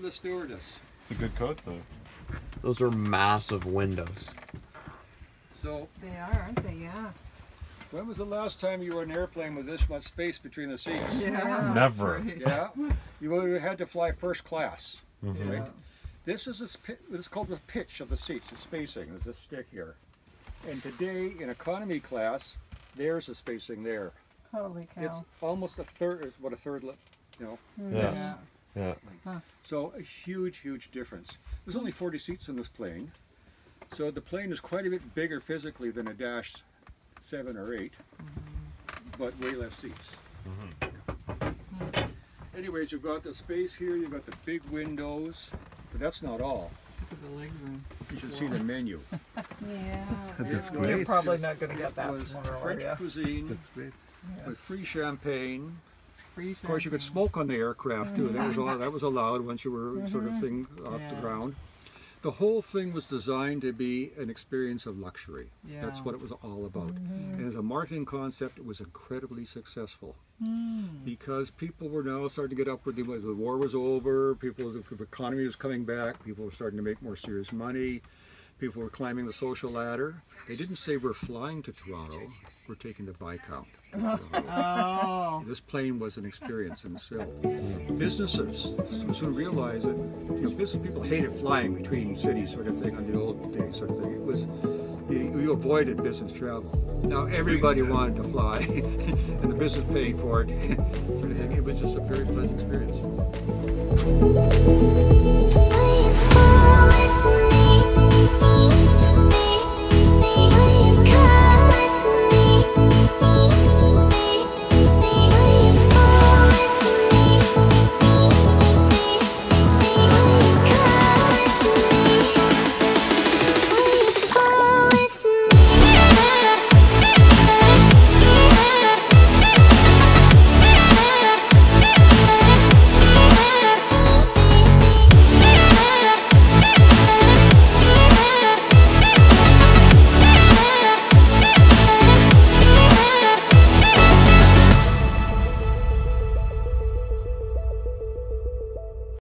headless stewardess. It's a good coat though. Those are massive windows. So They are, aren't they? Yeah. when was the last time you were in an airplane with this much space between the seats? Yeah. Never. Right. Yeah, you would have had to fly first class. Mhm. Right? This is this is called the pitch of the seats, the spacing. There's this stick here. And today in economy class, there's the spacing there. Holy cow. It's almost a third, what a third, you know. Yes. Yeah. So a huge, huge difference. There's only 40 seats in this plane. So the plane is quite a bit bigger physically than a Dash 7 or 8, but way less seats. Anyways, you've got the space here, you've got the big windows, but that's not all. Look at the leg room. You should see the menu. Yeah. That's yeah. great. You're probably not going to get It that was tomorrow, are French you? cuisine That's great. with free champagne. Free Of course, you could champagne. smoke on the aircraft too. That was allowed once you were sort of thing off the Yeah. ground. The whole thing was designed to be an experience of luxury. Yeah. That's what it was all about. And as a marketing concept, it was incredibly successful because people were now starting to get upward. The war was over. The economy was coming back. People were starting to make more serious money. People were climbing the social ladder. They didn't say we're flying to Toronto. We're taking the Viscount. Oh. This plane was an experience in itself. Businesses soon realized that business people hated flying between cities, sort of thing, on the old days, sort of thing. It was you avoided business travel. Now everybody wanted to fly, and the business paying for it, sort of thing. It was just a very pleasant experience.